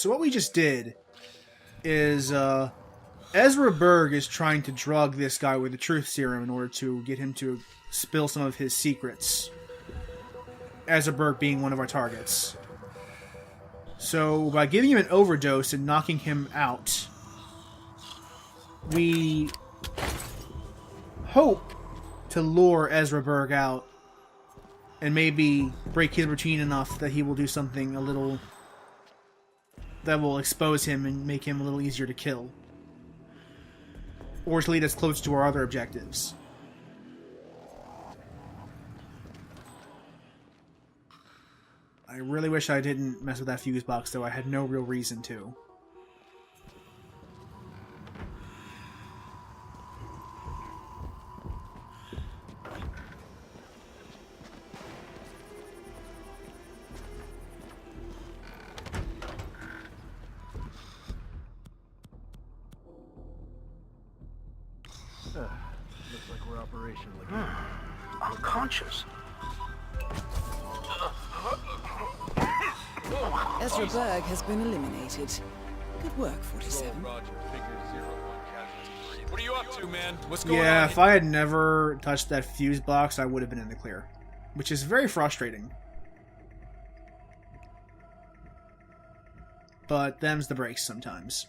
So what we just did is Ezra Berg is trying to drug this guy with the truth serum in order to get him to spill some of his secrets. Ezra Berg being one of our targets. So by giving him an overdose and knocking him out, we hope to lure Ezra Berg out and maybe break his routine enough that he will do something a little that will expose him and make him a little easier to kill. Or to lead us close to our other objectives. I really wish I didn't mess with that fuse box, though. I had no real reason to. Looks like we're operational again. Unconscious. Ezra Berg has been eliminated. Good work, 47. Roger, figure 0-1 casualty. What are you up to, man? What's going on? Yeah, if I had never touched that fuse box, I would have been in the clear. Which is very frustrating. But them's the breaks sometimes.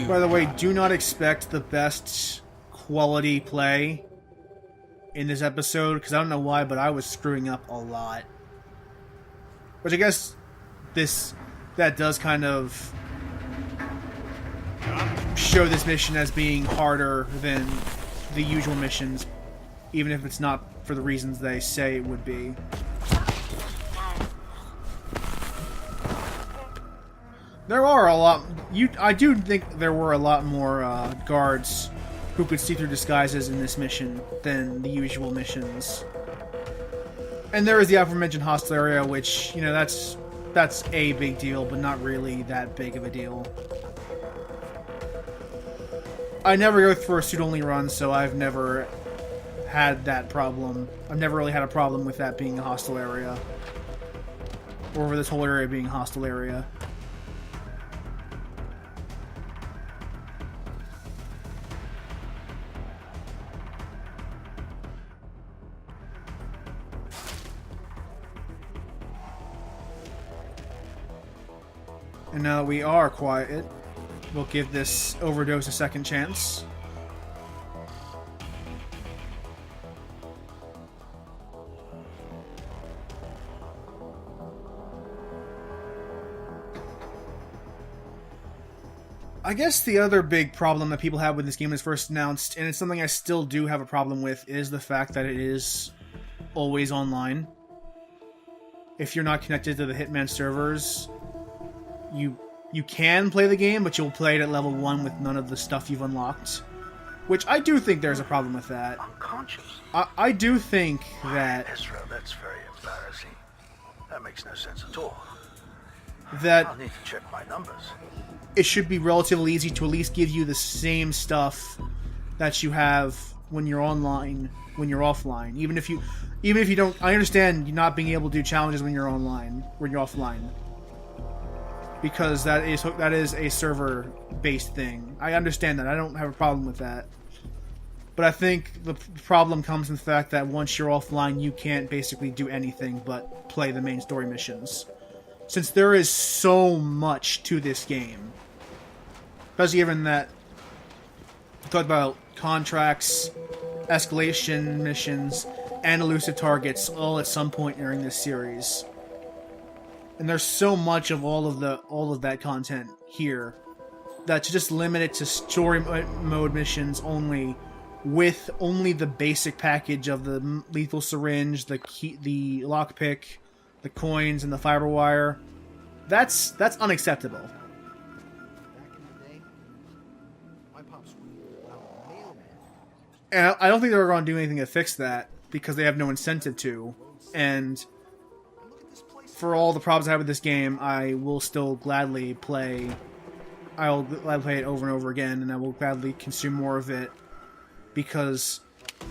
By the way, do not expect the best quality play in this episode, because I don't know why, but I was screwing up a lot. Which I guess that does kind of show this mission as being harder than the usual missions, even if it's not for the reasons they say it would be. There are a lot... I do think there were a lot more guards who could see through disguises in this mission than the usual missions. And there is the aforementioned hostile area, which, you know, that's a big deal, but not really that big of a deal. I never go for a suit-only run, so I've never had that problem. I've never really had a problem with that being a hostile area. Or with this whole area being a hostile area. And now that we are quiet, we'll give this overdose a second chance. I guess the other big problem that people had when this game was first announced, and it's something I still do have a problem with, is the fact that it is always online. If you're not connected to the Hitman servers, you can play the game, but you'll play it at level 1 with none of the stuff you've unlocked. Which I do think there's a problem with that. Unconscious. I do think that... Ezra, that's very embarrassing. That makes no sense at all. That I'll need to check my numbers. it should be relatively easy to at least give you the same stuff that you have when you're online, when you're offline. Even if you don't... I understand you not being able to do challenges when you're online, when you're offline. Because that is a server-based thing. I understand that. I don't have a problem with that. But I think the problem comes in the fact that once you're offline, you can't basically do anything but play the main story missions. Since there is so much to this game. Especially given that we talked about contracts, escalation missions, and elusive targets all at some point during this series. And there's so much of all of that content here that to just limit it to story mode missions only, with only the basic package of the lethal syringe, the key, the lockpick, the coins, and the fiber wire, that's unacceptable. And I don't think they're going to do anything to fix that because they have no incentive to. And for all the problems I have with this game, I will still gladly play. I'll gladly play it over and over again, and I will gladly consume more of it because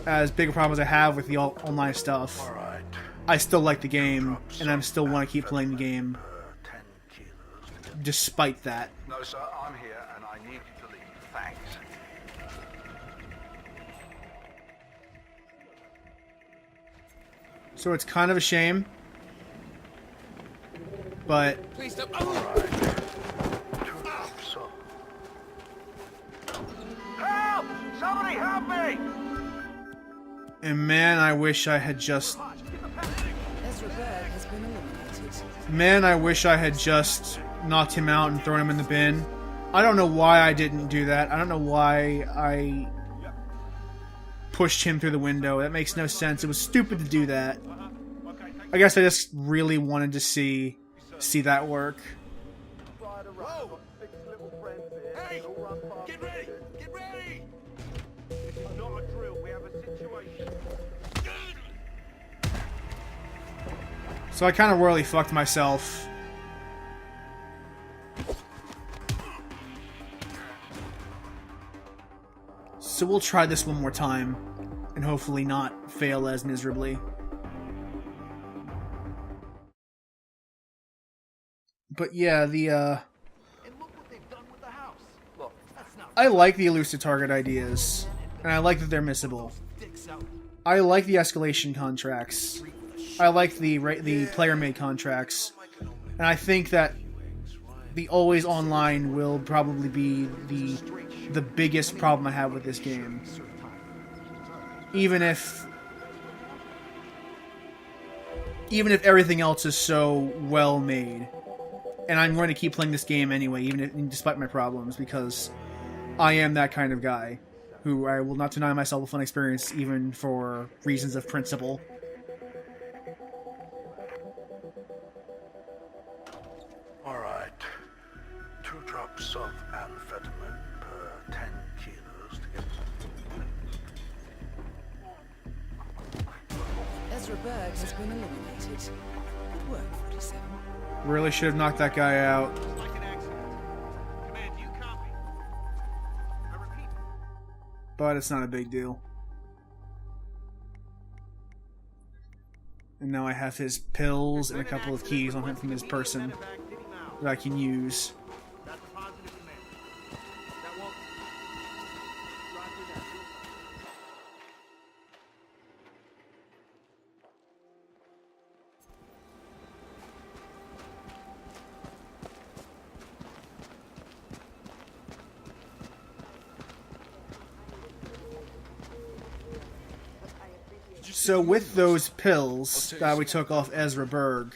as big a problem as I have with the online stuff, All right. I still like the game, and I still want to keep playing the game 10 kilos. despite that. No, sir, I'm here, and I need you to leave. Thanks. So it's kind of a shame, but Please stop. All Oh. right. 2 drops of... Help! Somebody help me! and man, I wish I had just Ezra Berg has been eliminated. man, I wish I had just knocked him out and thrown him in the bin. I don't know why I didn't do that. I don't know why I pushed him through the window. That makes no sense. It was stupid to do that. I guess I just really wanted to see that work. Whoa. Hey, get ready. Get ready. Not a drill, we have a situation. So I kind of royally fucked myself. So we'll try this one more time, and hopefully not fail as miserably. But yeah, And look what they've done with the house. Look, that's not I like the elusive target ideas, and I like that they're missable. dicks out. I like the escalation contracts. I like the player-made contracts, and I think that the always online will probably be the biggest problem I have with this game. Even if everything else is so well made, and I'm going to keep playing this game anyway, despite my problems, because I am that kind of guy who I will not deny myself a fun experience, even for reasons of principle. All right. 2 drops of amphetamine per 10 kilos to get... Ezra Berg has been eliminated. Good work, 47. Really should have knocked that guy out. Like an accident. Command, do you copy? I repeat. But it's not a big deal. And now I have his pills and a couple of keys on him from his person that I can use. That's a positive command. That won't... Roger that. So with those pills that we took off Ezra Berg,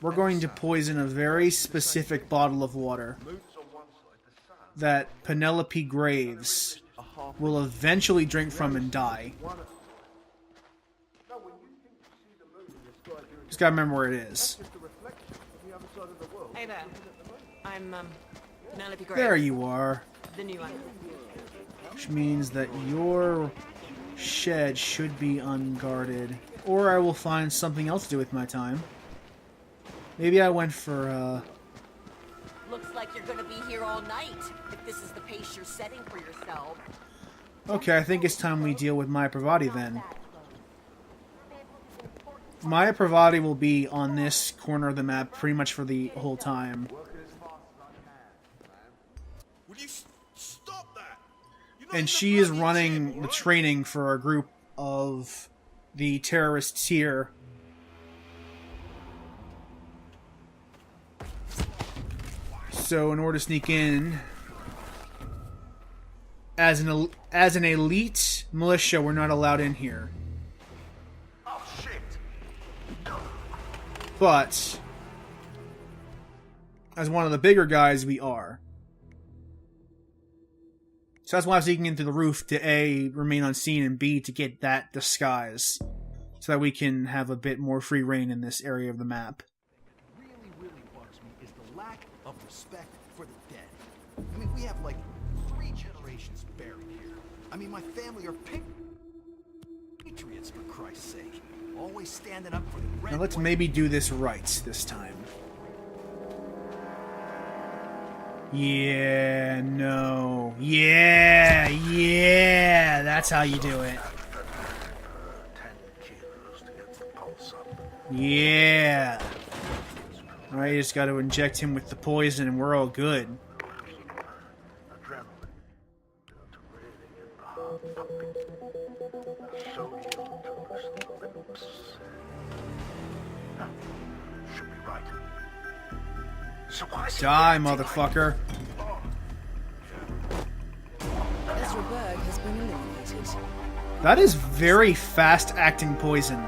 we're going to poison a very specific bottle of water that Penelope Graves will eventually drink from and die. Just gotta remember where it is. Hey there. I'm, Penelope Gray. There you are. The new one. Which means that your shed should be unguarded. Or I will find something else to do with my time. Maybe I went for, Looks like you're gonna be here all night, if this is the pace you're setting for yourself. Okay, I think it's time we deal with Maya Pravati then. Maya Pravati will be on this corner of the map pretty much for the whole time. Would you stop that? And she is running the training for a group of the terrorists here. So in order to sneak in, as an elite militia, we're not allowed in here. Oh, shit! But as one of the bigger guys, we are. So that's why I'm sneaking in through the roof to A, remain unseen, and B, to get that disguise. So that we can have a bit more free reign in this area of the map. Really bugs me is the lack of respect for the dead. I mean, we have like 3 generations buried here. I mean, my family are patriots, for Christ's sake. Always standing up for the red. Now let's maybe do this right this time. Yeah, no. Yeah, yeah. That's how you do it. 10 kilos to get the pulse up. Yeah. Alright, you just got to inject him with the poison and we're all good. Adrenaline to really get the heart pumping. Sodium to loosen the lips. Should be right. So why is he Die, acting like- motherfucker. Ezra Berg has been eliminated. That is very fast-acting poison.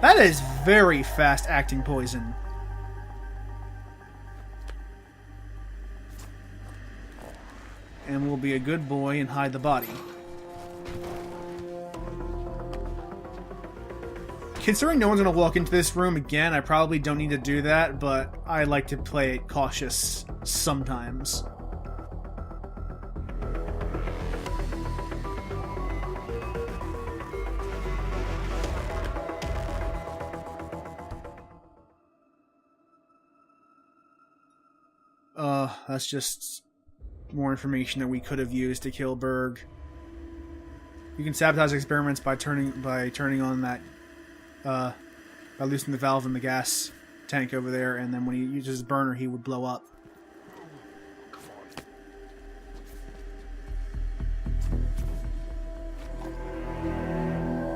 That is very fast-acting poison. And we'll be a good boy and hide the body. Considering no one's going to walk into this room again, I probably don't need to do that, but I like to play it cautious sometimes. That's just more information that we could have used to kill Berg. You can sabotage experiments by turning on that, by loosening the valve in the gas tank over there, and then when he uses his burner, he would blow up.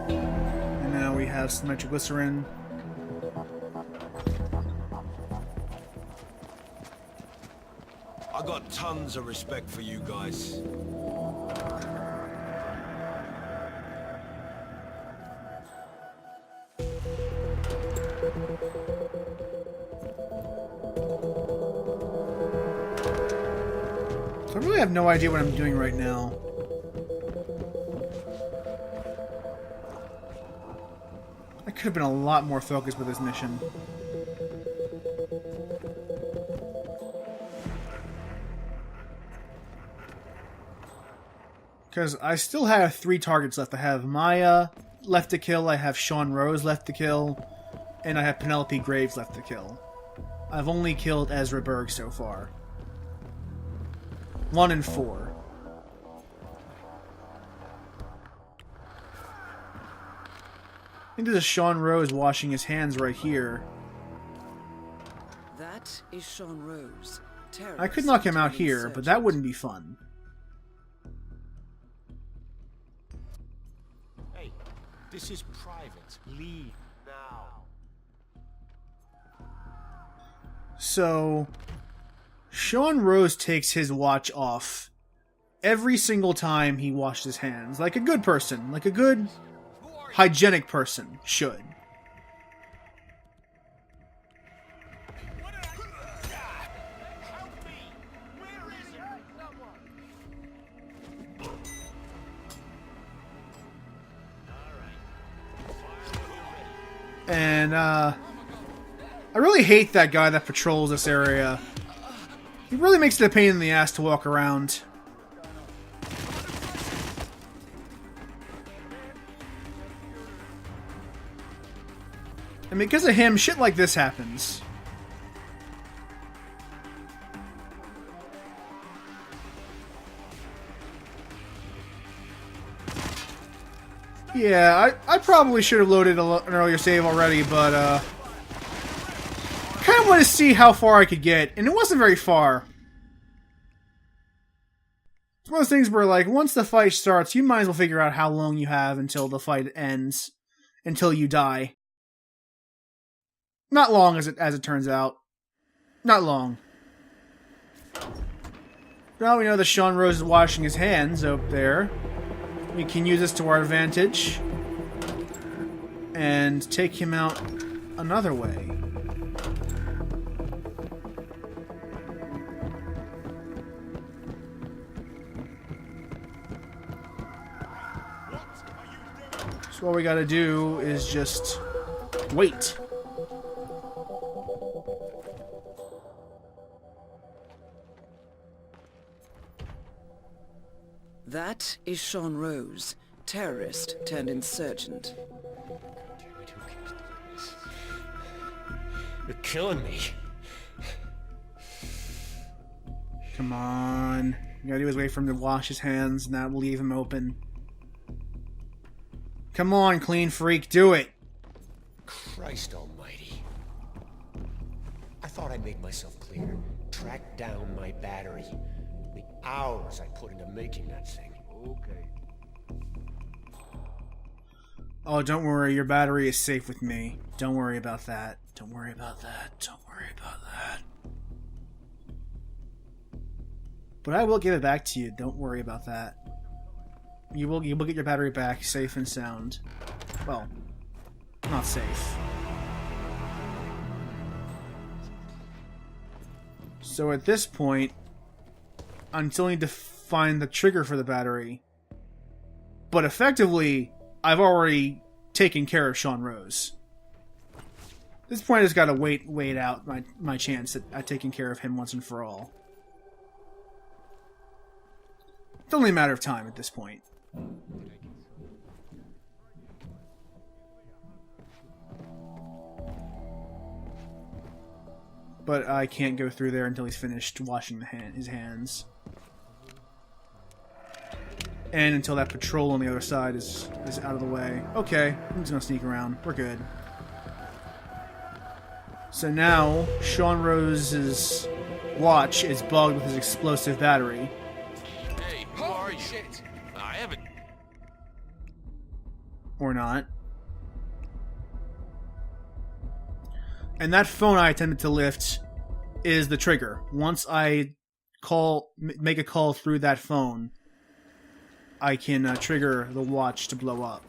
And now we have some nitroglycerin. I got tons of respect for you guys. So I really have no idea what I'm doing right now. I could have been a lot more focused with this mission. Because I still have 3 targets left. I have Maya left to kill, I have Sean Rose left to kill, and I have Penelope Graves left to kill. I've only killed Ezra Berg so far. 1 and 4. I think there's a Sean Rose washing his hands right here. That is Sean Rose. I could knock him out here, but that wouldn't be fun. Hey, this is private. Leave now. So, Sean Rose takes his watch off every single time he washes his hands. Like a good person. Like a good, hygienic person should. And, I really hate that guy that patrols this area. He really makes it a pain in the ass to walk around. And because of him, shit like this happens. Yeah, I probably should have loaded an earlier save already, but, kind of want to see how far I could get, and it wasn't very far. It's one of those things where, like, once the fight starts, you might as well figure out how long you have until the fight ends, until you die. Not long, as it turns out. Not long. Now we know that Sean Rose is washing his hands up there. We can use this to our advantage and take him out another way. So all we gotta do is just wait. That is Sean Rose, terrorist turned insurgent. You're killing me. Come on. You gotta do is wait for him to wash his hands, and that will leave him open. Come on, clean freak, do it! Christ almighty. I thought I made myself clear. Track down my battery. The hours I put into making that thing. Okay. Oh, don't worry, your battery is safe with me. Don't worry about that. Don't worry about that. Don't worry about that. But I will give it back to you. Don't worry about that. You will get your battery back safe and sound. Well, not safe. So at this point, I'm still need to find the trigger for the battery. But effectively, I've already taken care of Sean Rose. At this point, I just gotta wait out my chance at taking care of him once and for all. It's only a matter of time at this point. But I can't go through there until he's finished washing his hands. And until that patrol on the other side is out of the way. Okay, I'm just gonna sneak around. We're good. So now, Sean Rose's watch is bugged with his explosive battery. Hey, who are you? I haven't... Or not. And that phone I attempted to lift is the trigger. Once I make a call through that phone, I can trigger the watch to blow up.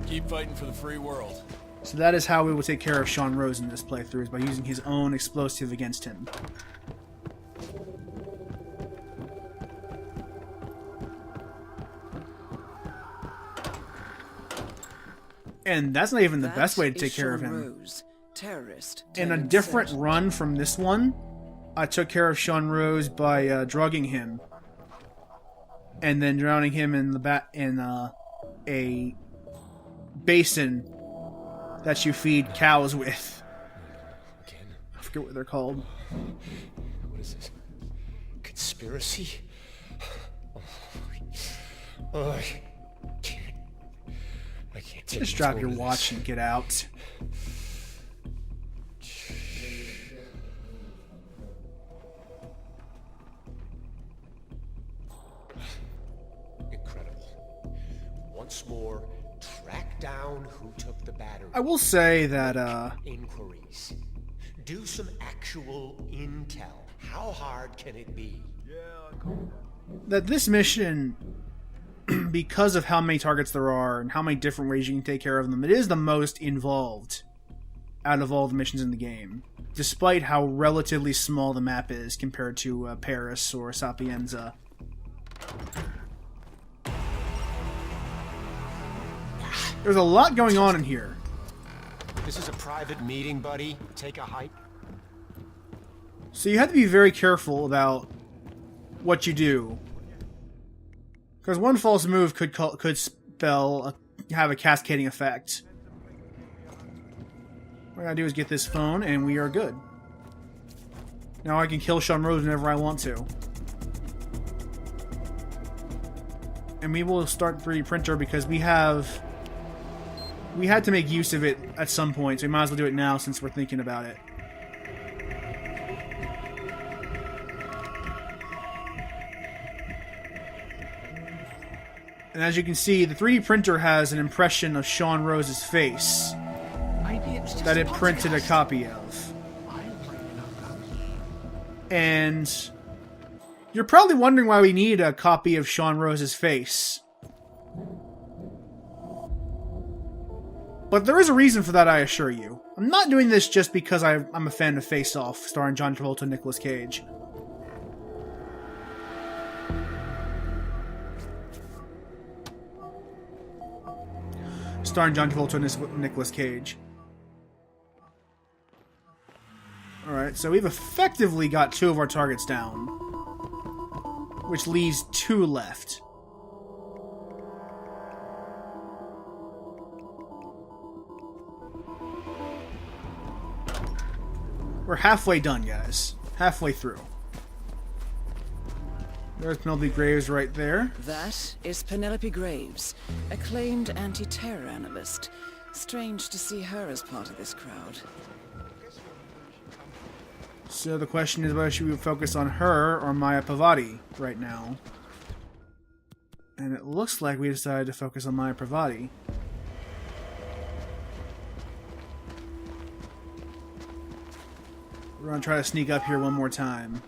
Keep fighting for the free world. So that is how we will take care of Sean Rose in this playthrough, is by using his own explosive against him. And that's not even the best way to take care of him. Rose, terrorist. In a different run from this one, I took care of Sean Rose by drugging him. And then drowning him in a basin that you feed cows with. Again? I forget what they're called. What is this? Conspiracy? Oh, I can't take Just drop much your more of watch this. and get out. Incredible. Once more, track down who took the battery. I will say that, Inquiries. Do some actual intel. How hard can it be? that this mission, because of how many targets there are and how many different ways you can take care of them, it is the most involved out of all the missions in the game. Despite how relatively small the map is compared to Paris or Sapienza. There's a lot going on in here. This is a private meeting, buddy. Take a hike. So you have to be very careful about what you do. Because one false move could have a cascading effect. What I gotta do is get this phone, and we are good. Now I can kill Sean Rose whenever I want to. And we will start 3D printer because we had to make use of it at some point, so we might as well do it now since we're thinking about it. And as you can see, the 3D printer has an impression of Sean Rose's face that it printed a copy of. And you're probably wondering why we need a copy of Sean Rose's face. But there is a reason for that, I assure you. I'm not doing this just because I'm a fan of Face Off, starring John Travolta and Nicolas Cage. Starring John Travolta and Nicolas Cage. Alright, so we've effectively got 2 of our targets down. Which leaves 2 left. We're halfway done, guys. Halfway through. There's Penelope Graves right there. That is Penelope Graves, acclaimed anti-terror analyst. Strange to see her as part of this crowd. So the question is whether should we focus on her or Maya Pavati right now. And it looks like we decided to focus on Maya Pavati. We're gonna try to sneak up here one more time.